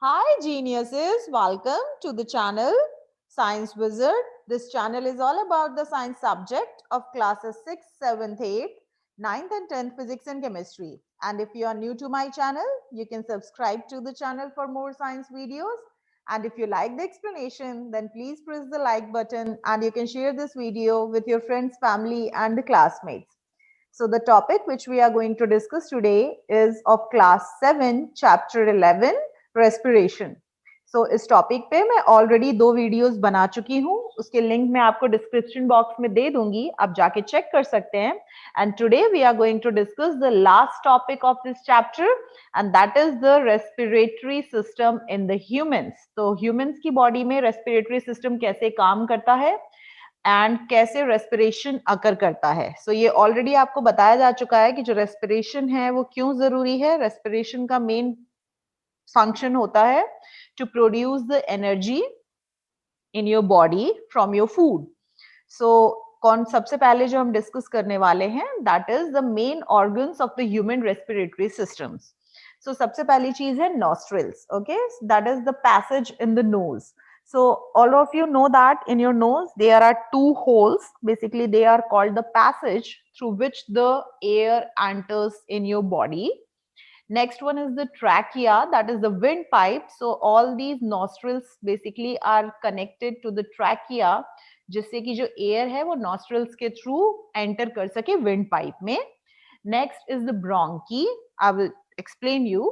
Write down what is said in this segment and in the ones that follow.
Hi geniuses, welcome to the channel Science Wizard. This channel is all about the science subject of classes 6th, 7th, 8th, 9th and 10th physics and chemistry. And if you are new to my channel, you can subscribe to the channel for more science videos. And if you like the explanation, then please press the like button and you can share this video with your friends, family and the classmates. So the topic which we are going to discuss today is of class 7, chapter 11, respiration. So इस topic पे मैं already 2 videos बना चुकी हूँ, उसके link मैं आपको description box में दे दूंगी, आप जाके चेक कर सकते हैं. And today we are going to discuss the last topic of this chapter and that is the respiratory system in the humans. तो ह्यूमंस की बॉडी में रेस्पिरेटरी सिस्टम कैसे काम करता है एंड कैसे रेस्पिरेशन अकर करता है. सो ये ऑलरेडी आपको बताया जा चुका है कि जो रेस्पिरेशन है वो क्यों जरूरी है. रेस्पिरेशन का मेन फंक्शन होता है to produce the energy in your body from your food. So कौन सबसे पहले जो हम डिस्कस करने वाले हैं that is the main organs of the human respiratory systems. So सबसे पहली चीज है nostrils. Okay, that is the passage in the nose. So all of you know that in your nose there are two holes. Basically they are called the passage through which the air enters in your body. Next one is the trachea, that is the windpipe. So all these nostrils basically are connected to the trachea जिससे कि जो air है वो nostrils के through enter कर सके windpipe में. Next is the bronchi. I will explain you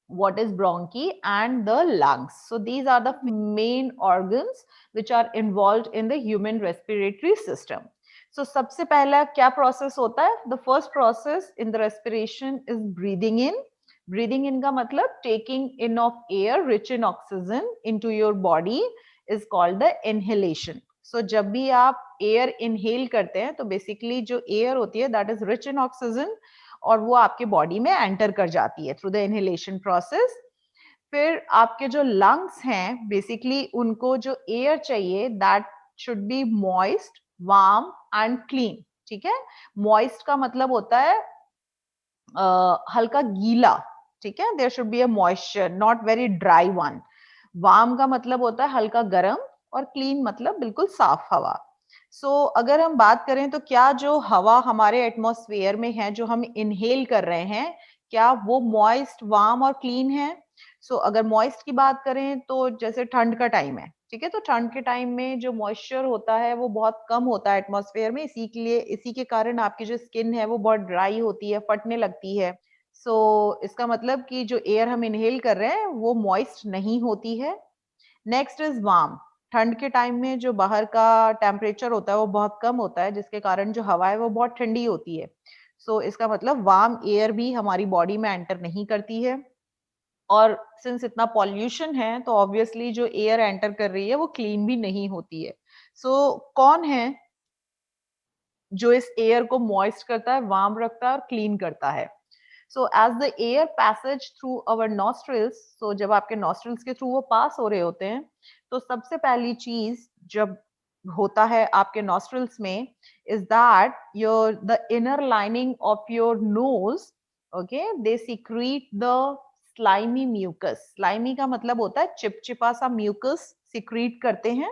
what is bronchi and the lungs. So these are the main organs which are involved in the human respiratory system. So सबसे पहला क्या process होता है? The first process in the respiration is breathing in. Breathing in का मतलब taking in of air rich in oxygen into your body is called the inhalation. So जब भी आप air inhale करते हैं तो basically जो air होती है that is rich in oxygen और वो आपके बॉडी में एंटर कर जाती है थ्रू द इनहेलेशन प्रोसेस. फिर आपके जो लंग्स हैं बेसिकली उनको जो एयर चाहिए that should be moist, warm and clean. ठीक है, मॉइस्ट का मतलब होता है हल्का गीला. ठीक है, there should be a moisture, not very dry one. Warm का मतलब होता है हल्का गर्म और क्लीन मतलब बिल्कुल साफ हवा. अगर हम बात करें तो क्या जो हवा हमारे एटमॉस्फेयर में है जो हम इनहेल कर रहे हैं क्या वो मॉइस्ट, वार्म और क्लीन है? अगर मॉइस्ट की बात करें तो जैसे ठंड का टाइम है, ठीक है, तो ठंड के टाइम में जो मॉइस्चर होता है वो बहुत कम होता है एटमॉस्फेयर में, इसी के कारण आपकी जो स्किन है वो बहुत ड्राई होती है, फटने लगती है. इसका मतलब कि जो एयर हम इनहेल कर रहे हैं वो मॉइस्ट नहीं होती है. Next is warm. ठंड के टाइम में जो बाहर का टेम्परेचर होता है वो बहुत कम होता है जिसके कारण जो हवा है वो बहुत ठंडी होती है. इसका मतलब वार्म एयर भी हमारी बॉडी में एंटर नहीं करती है. और सिंस इतना पॉल्यूशन है तो ऑब्वियसली जो एयर एंटर कर रही है वो क्लीन भी नहीं होती है. कौन है जो इस एयर को मॉइस्ट करता है, वार्म रखता है और क्लीन करता है? as the air passage through our nostrils, जब आपके nostrils के थ्रू वो पास हो रहे होते हैं तो सबसे पहली चीज जब होता है आपके nostrils में is that the inner lining of your nose, okay, they secrete the slimy mucus. slimy का मतलब होता है चिपचिपा सा mucus secrete करते हैं.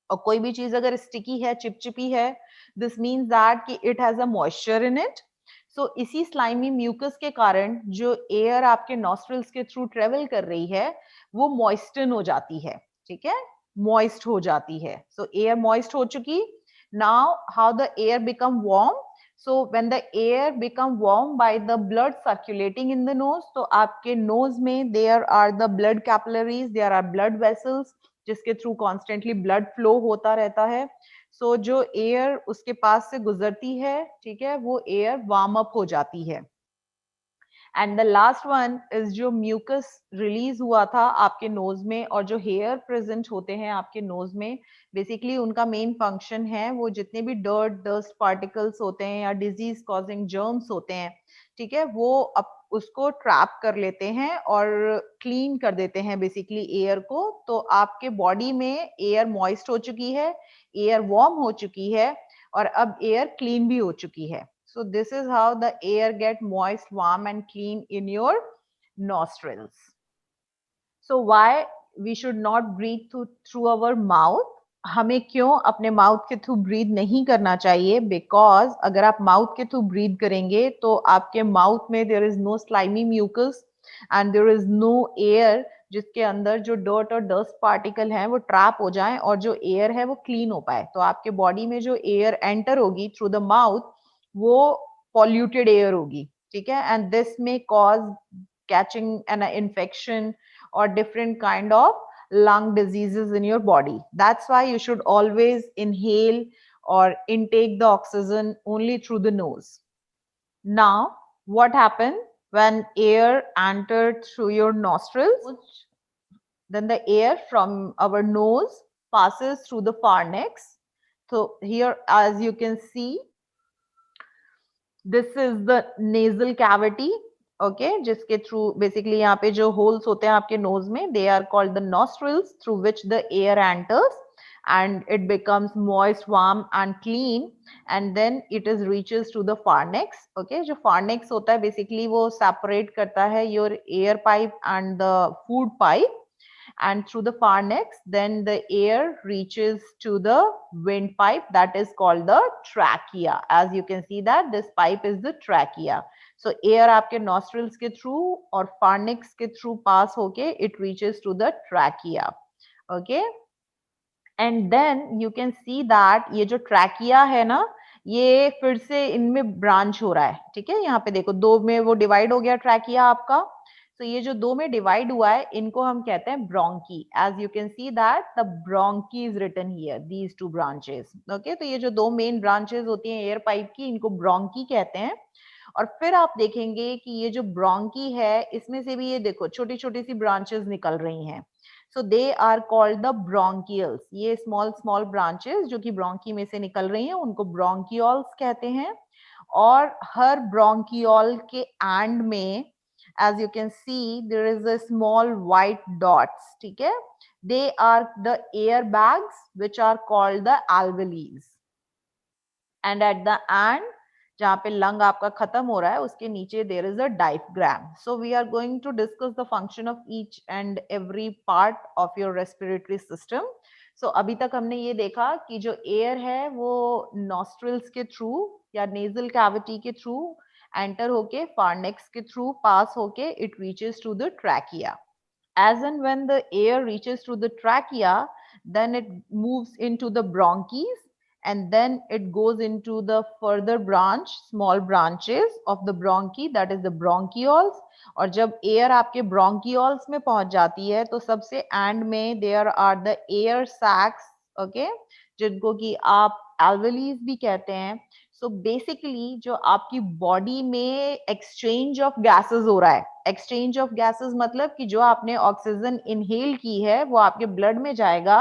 और कोई भी चीज अगर स्टिकी है, चिपचिपी है, दिस मीन्स दैट कि it has a moisture in it. इसी स्लाइमी म्यूकस के कारण जो एयर आपके नॉस्ट्रल्स के थ्रू ट्रेवल कर रही है वो मॉइस्टन हो जाती है. ठीक है, मॉइस्ट हो जाती है. एयर मॉइस्ट हो चुकी. Now how the air become warm? when the air become warm by the blood circulating in the nose, तो आपके nose में there are the blood capillaries, there are blood vessels जिसके through constantly blood flow होता रहता है. जो air उसके पास से गुजरती है, ठीक है, वो एयर वार्म अप हो जाती है. And the last one is जो म्यूकस रिलीज हुआ था आपके नोज में और जो हेयर प्रेजेंट होते हैं आपके नोज में, बेसिकली उनका मेन फंक्शन है वो जितने भी डस्ट पार्टिकल्स होते हैं या डिजीज कॉजिंग जर्म्स होते हैं, ठीक है, वो उसको ट्रैप कर लेते हैं और क्लीन कर देते हैं बेसिकली एयर को. तो आपके बॉडी में एयर मॉइस्ट हो चुकी है, एयर वार्म हो चुकी है और अब एयर क्लीन भी हो चुकी है. this is how the air get moist, warm and clean in your nostrils. So why we should not breathe through our mouth? हमें क्यों अपने माउथ के थ्रू ब्रीथ नहीं करना चाहिए? बिकॉज अगर आप माउथ के थ्रू ब्रीथ करेंगे तो आपके माउथ में there is no slimy mucus and there is no air जिसके अंदर जो डर्ट और डस्ट पार्टिकल हैं वो ट्रैप हो जाएं और जो एयर है वो क्लीन हो पाए। तो आपके बॉडी में जो एयर एंटर होगी थ्रू द माउथ वो पॉल्यूटेड एयर होगी, ठीक है, एंड दिस में cause catching an infection or different kind of lung diseases in your body. That's why you should always inhale or intake the oxygen only through the nose. Now, what happens when air entered through your nostrils? Then the air from our nose passes through the pharynx. So here, as you can see, this is the nasal cavity. Okay जिसके through basically यहाँ पे जो holes होते हैं आपके nose में they are called the nostrils through which the air enters and it becomes moist, warm and clean and then it is reaches to the pharynx. Okay, जो pharynx होता है basically वो separate करता है your air pipe and the food pipe and through the pharynx then the air reaches to the windpipe that is called the trachea. As you can see that this pipe is the trachea. So air आपके nostrils के through और pharynx के through pass होके it reaches to the trachea. Okay, and then you can see that ये जो trachea है ना ये फिर से इनमें ब्रांच हो रहा है, ठीक है, यहाँ पे देखो दो में वो डिवाइड हो गया ट्रैकिया आपका। तो ये जो दो में डिवाइड हुआ है इनको हम कहते हैं bronchi. As you can see that the bronchi is written here, these two branches. Okay, तो ये जो दो मेन ब्रांचेस होती हैं एयर पाइप की इनको ब्रोंकी कहते हैं। और फिर आप देखेंगे कि ये जो ब्रोंकी है इसमें से भी ये देखो छोटी छोटी सी ब्रांचेस निकल रही हैं। So they are called the bronchioles. ये स्मॉल स्मॉल ब्रांचेस जो कि ब्रोंकी में से निकल रही हैं उनको ब्रोंकियोल्स कहते हैं। और हर ब्रोंकियोल के एंड में as you can see there is a small white dots, ठीक है, they are the air bags which are called the alveoles and at the end जहाँ पे लंग आपका खत्म हो रहा है उसके नीचे there is a diaphragm. So we are going to discuss the function of each and every part of your respiratory system. So अभी तक हमने ये देखा कि जो एयर है वो nostrils के थ्रू या nasal cavity के थ्रू एंटर होके फार्नेक्स के थ्रू पास होके it reaches to the trachea. As and when the air reaches to the trachea, then it moves into the bronchs and then it goes into the further branch, small branches of the bronchi, that is the bronchioles. और जब air आपके bronchioles में पहुंच जाती है तो सबसे end में there are the air sacs, okay, जिनको कि आप alveoles भी कहते हैं। सो बेसिकली जो आपकी बॉडी में एक्सचेंज ऑफ गैसेस हो रहा है, एक्सचेंज ऑफ गैसेस मतलब कि जो आपने ऑक्सीजन इनहेल की है वो आपके ब्लड में जाएगा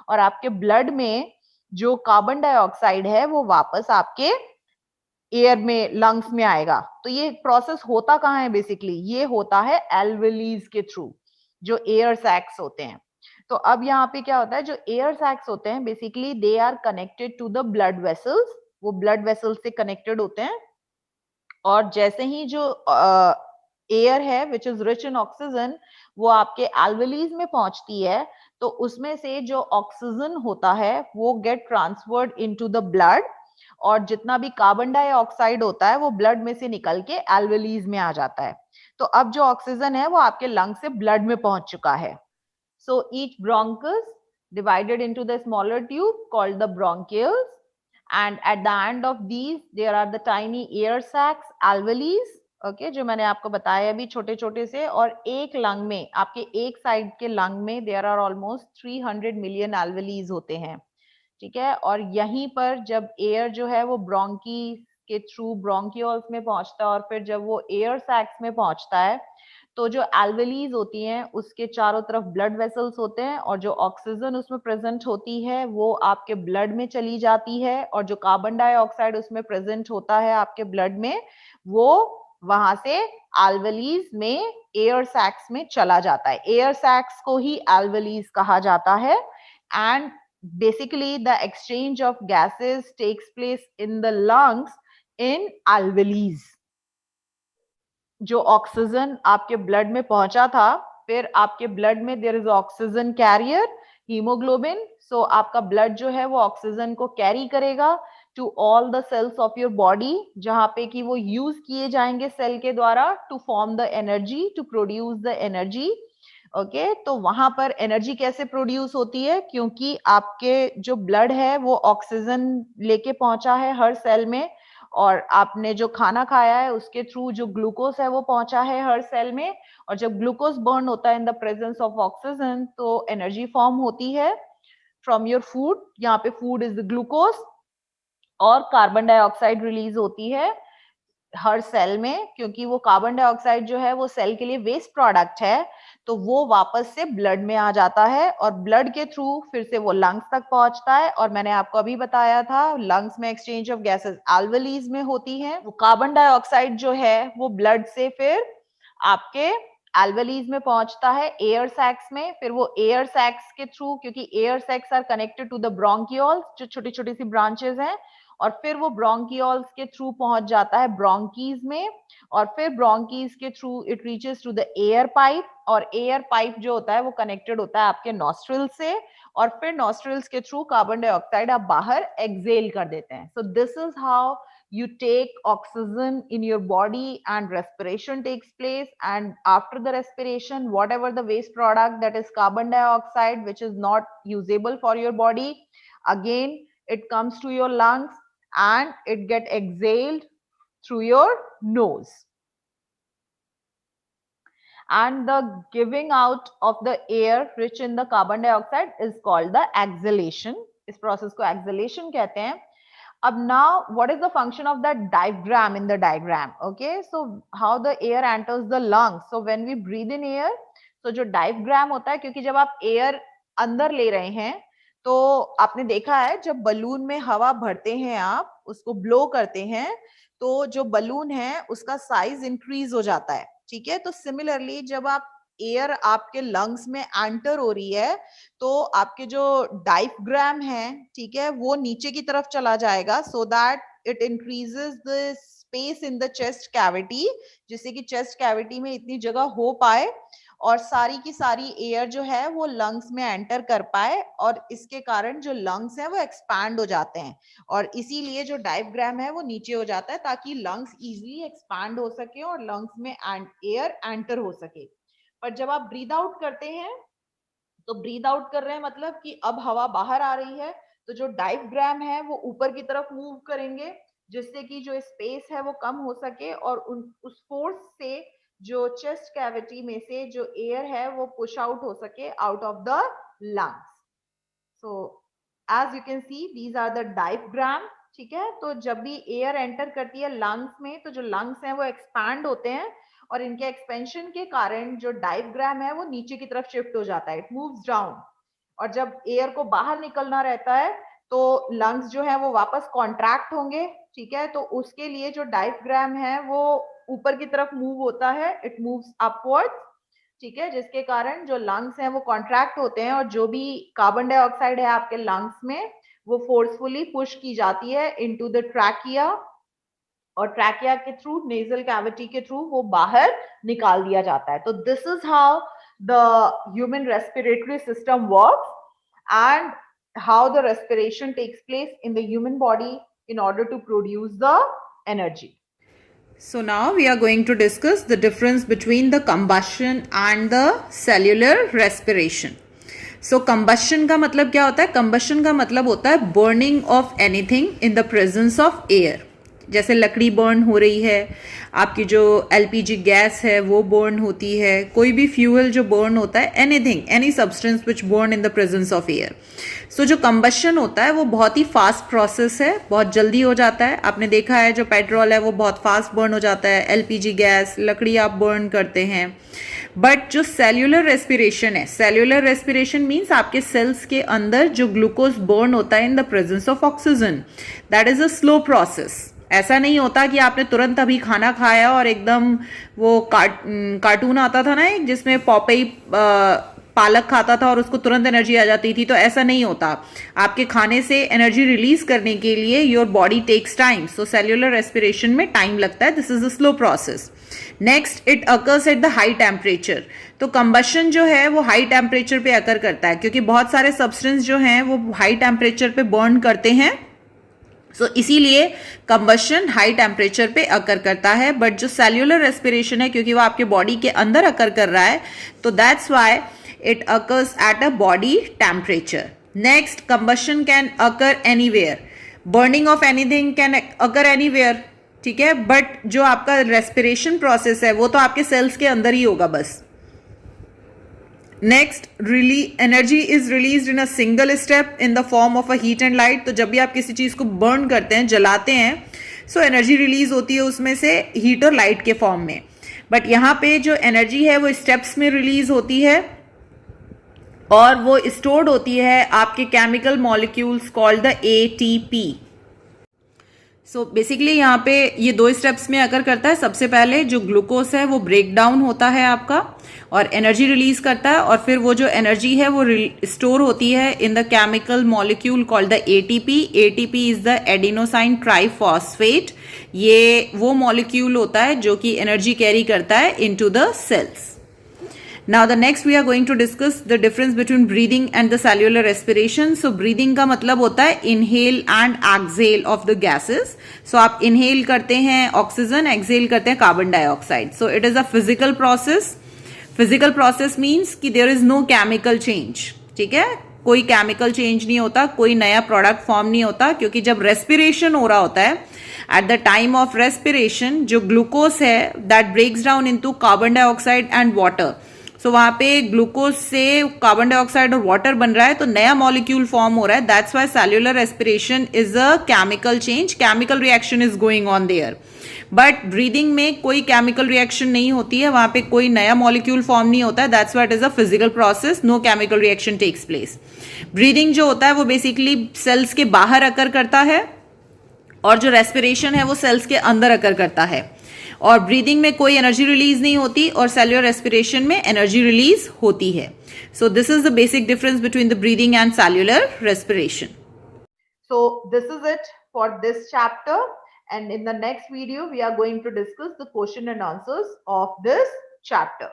और आपके ब्लड में जो कार्बन डाइऑक्साइड है वो वापस आपके एयर में लंग्स में आएगा। तो ये प्रोसेस होता कहाँ है? बेसिकली ये होता है एल्वेलीज के थ्रू जो एयर सैक्स होते हैं। तो अब यहाँ पे क्या होता है, जो एयर सैक्स होते हैं basically they are connected to the blood vessels, वो ब्लड वेसल्स से कनेक्टेड होते हैं। और जैसे ही जो एयर है which is rich in oxygen वो आपके एल्वेलीज में पहुंचती है तो उसमें से जो ऑक्सीजन होता है वो get transferred into the blood और जितना भी कार्बन डाइऑक्साइड होता है वो ब्लड में से निकल के एल्वेलीज में आ जाता है। तो अब जो ऑक्सीजन है वो आपके लंग से ब्लड में पहुंच चुका है। So each bronchus divided into the smaller tube called the bronchioles and at the end of these there are the tiny air sacs, alveoles, okay, जो मैंने आपको बताया अभी छोटे छोटे से। और एक लंग में आपके एक साइड के लंग में there are almost 300 million alveoles होते हैं, ठीक है। और यहीं पर जब एयर जो है वो ब्रोंकी के थ्रू ब्रोंकियोल्स में पहुंचता है और फिर जब वो एयर सैक्स में पहुंचता है तो जो एल्वेलीज होती हैं उसके चारों तरफ ब्लड वेसल्स होते हैं और जो ऑक्सीजन उसमें प्रेजेंट होती है वो आपके ब्लड में चली जाती है और जो कार्बन डाइऑक्साइड उसमें प्रेजेंट होता है आपके ब्लड में वो वहां से एल्वेलीज में एयर सैक्स में चला जाता है। एयर सैक्स को ही एल्वेलीज कहा जाता है and basically the exchange of gases takes place in the lungs in alveoles। जो ऑक्सीजन आपके ब्लड में पहुंचा था फिर आपके ब्लड में there is oxygen carrier haemoglobin, so आपका ब्लड जो है वो ऑक्सीजन को कैरी करेगा to all the cells of your body, जहां पे कि वो यूज किए जाएंगे सेल के द्वारा to form the energy, to produce the energy. Okay, तो वहां पर एनर्जी कैसे प्रोड्यूस होती है, क्योंकि आपके जो ब्लड है वो ऑक्सीजन लेके पहुंचा है हर सेल में, और आपने जो खाना खाया है उसके थ्रू जो ग्लूकोज है वो पहुंचा है हर सेल में, और जब ग्लूकोज बर्न होता है इन द प्रेजेंस ऑफ ऑक्सीजन तो एनर्जी फॉर्म होती है फ्रॉम योर फूड, यहाँ पे फूड इज द ग्लूकोज, और कार्बन डाइऑक्साइड रिलीज होती है हर सेल में, क्योंकि वो कार्बन डाइऑक्साइड जो है वो सेल के लिए वेस्ट प्रोडक्ट है, तो वो वापस से ब्लड में आ जाता है और ब्लड के थ्रू फिर से वो लंग्स तक पहुंचता है। और मैंने आपको अभी बताया था लंग्स में एक्सचेंज ऑफ गैसेस एल्वेलीज में होती है। वो कार्बन डाइऑक्साइड जो है वो ब्लड से फिर आपके एल्वेलीज में पहुंचता है एयर सैक्स में, फिर वो एयर सैक्स के थ्रू, क्योंकि air sacs are connected to the bronchioles जो छोटी छोटी सी ब्रांचेस हैं, और फिर वो ब्रोंकियोल्स के थ्रू पहुंच जाता है ब्रोंकीज में, और फिर ब्रोंकीज के through it reaches to the air pipe, और एयर पाइप जो होता है वो कनेक्टेड होता है आपके नॉस्ट्रिल से, और फिर नॉस्ट्रिल्स के थ्रू कार्बन डाइऑक्साइड आप बाहर एक्सेल कर देते हैं। So this is how you take oxygen in your body and respiration takes place, and after the respiration whatever the waste product that is carbon dioxide which is not usable for your body, again it comes to your lungs and it get exhaled through your nose, and the giving out of the air rich in the carbon dioxide is called the exhalation. इस process को exhalation कहते हैं। अब now what is the function of that diaphragm in the diagram? Okay, so how the air enters the lungs? So when we breathe in air, so जो diaphragm होता है, क्योंकि जब आप air अंदर ले रहे हैं तो आपने देखा है जब बलून में हवा भरते हैं आप उसको ब्लो करते हैं तो जो बलून है उसका साइज इंक्रीज हो जाता है, ठीक है। तो सिमिलरली जब आप एयर आपके लंग्स में एंटर हो रही है तो आपके जो डायफ्राम है, ठीक है, वो नीचे की तरफ चला जाएगा so that it increases the space in the chest cavity, जिससे कि चेस्ट कैविटी में इतनी जगह हो पाए और सारी की सारी एयर जो है वो लंग्स में एंटर कर पाए, और इसके कारण जो लंग्स हैं वो एक्सपैंड हो जाते हैं, और इसीलिए जो डायफ्राम है वो नीचे हो जाता है ताकि लंग्स इजीली एक्सपैंड हो सके और लंग्स में एयर एंटर हो सके। पर जब आप ब्रीद आउट करते हैं तो ब्रीद आउट कर रहे हैं मतलब कि अब हवा बाहर आ रही है तो जो डायफ्राम है वो ऊपर की तरफ मूव करेंगे जिससे कि जो स्पेस है वो कम हो सके और उस फोर्स से जो चेस्ट कैविटी में से जो एयर है वो पुश आउट हो सके out of the lungs. So as you can see these are the diaphragm, ठीक है। तो जब भी एयर एंटर करती है लंग्स में तो जो लंग्स हैं वो एक्सपैंड होते हैं और इनके एक्सपेंशन के कारण जो डायफ्राम है वो नीचे की तरफ शिफ्ट हो जाता है, इट मूव्स डाउन, और जब एयर को बाहर निकलना रहता है तो लंग्स जो है वो वापस कॉन्ट्रैक्ट होंगे, ठीक है। तो उसके लिए जो डायफ्राम है वो ऊपर की तरफ मूव होता है, इट मूव्स अपवर्ड, ठीक है, जिसके कारण जो लंग्स हैं वो कॉन्ट्रैक्ट होते हैं और जो भी कार्बन डाइऑक्साइड है आपके लंग्स में वो फोर्सफुली पुश की जाती है इनटू द ट्रैकिया, और ट्रैकिया के थ्रू नेजल कैविटी के थ्रू वो बाहर निकाल दिया जाता है। तो this is how the human respiratory system works and how the respiration takes place in the human body in order to produce the energy. So now we are going to discuss the difference between the combustion and the cellular respiration. So combustion का मतलब क्या होता है? combustion का मतलब होता है burning of anything in the presence of air. जैसे लकड़ी बर्न हो रही है, आपकी जो एलपीजी गैस है वो बर्न होती है, कोई भी फ्यूल जो बर्न होता है, anything, any substance which burn in the presence of air. So जो कंबशन होता है वो बहुत ही फास्ट प्रोसेस है, बहुत जल्दी हो जाता है। आपने देखा है जो पेट्रोल है वो बहुत फास्ट बर्न हो जाता है, एलपीजी गैस, लकड़ी आप बर्न करते हैं। बट जो सेल्यूलर रेस्पिरेशन है, सेल्यूलर रेस्पिरेशन मीन्स आपके सेल्स के अंदर जो ग्लूकोज बर्न होता है इन the presence of oxygen, that is a slow process. ऐसा नहीं होता कि आपने तुरंत अभी खाना खाया और एकदम वो कार्टून आता था ना एक जिसमें पॉपई पालक खाता था और उसको तुरंत एनर्जी आ जाती थी, तो ऐसा नहीं होता। आपके खाने से एनर्जी रिलीज करने के लिए your body takes time, so cellular respiration में टाइम लगता है, this is a slow process. Next it occurs at the high temperature. तो कंबशन जो है वो हाई टेम्परेचर पे अकर करता है, क्योंकि बहुत सारे सब्सटेंस जो हैं वो हाई टेम्परेचर पे बर्न करते हैं। सो इसीलिए कंबशन हाई टेम्परेचर पे अकर करता है। बट जो सेल्यूलर रेस्पिरेशन है, क्योंकि वो आपके बॉडी के अंदर अकर कर रहा है, तो that's why it occurs at a body temperature. Next, combustion can occur anywhere. Burning of anything can occur anywhere, ठीक है, बट जो आपका रेस्पिरेशन प्रोसेस है वो तो आपके सेल्स के अंदर ही होगा बस। Next, energy is release in a single step in the form of a heat and light. तो जब भी आप किसी चीज को बर्न करते हैं, जलाते हैं, सो एनर्जी रिलीज होती है उसमें से हीट और लाइट के फॉर्म में। बट यहाँ पे जो एनर्जी है वो स्टेप्स में रिलीज होती है और वो स्टोर्ड होती है आपके chemical molecules called the ATP. So basically यहाँ पे ये दो स्टेप्स में अकर करता है। सबसे पहले जो ग्लूकोज है वो ब्रेक डाउन होता है आपका और एनर्जी रिलीज करता है, और फिर वो जो एनर्जी है वो स्टोर होती है in the chemical molecule called the ATP. ATP is the adenosine triphosphate. ये वो मॉलिक्यूल होता है जो कि एनर्जी कैरी करता है into the cells. Now the next we are going to discuss the difference between breathing and the cellular respiration. So breathing का मतलब होता है inhale and exhale of the gases. So आप inhale करते हैं oxygen, exhale करते हैं carbon dioxide. So it is a physical process. Physical process means कि there is no chemical change. ठीक है, कोई केमिकल चेंज नहीं होता, कोई नया प्रोडक्ट फॉर्म नहीं होता, क्योंकि जब रेस्पिरेशन हो रहा होता है, at the time of respiration जो ग्लूकोज है that breaks down into carbon dioxide and water. So वहां पे ग्लूकोज से कार्बन डाइऑक्साइड और वाटर बन रहा है, तो नया मॉलिक्यूल फॉर्म हो रहा है। That's Y cellular respiration is a chemical change, chemical reaction is going on their. But breathing में कोई केमिकल रिएक्शन नहीं होती है, वहां पे कोई नया मॉलिक्यूल फॉर्म नहीं होता है। That's why it is a physical process, no chemical reaction takes place. Breathing जो होता है वो बेसिकली सेल्स के बाहर अकर करता है और जो रेस्पिरेशन है वो सेल्स के अंदर अकर करता है। और ब्रीदिंग में कोई एनर्जी रिलीज नहीं होती और सेल्यूलर रेस्पिरेशन में एनर्जी रिलीज होती है। So this is the basic difference between the breathing and cellular respiration. So this is it for this chapter, and in the next video we are going to discuss the question and answers of this chapter.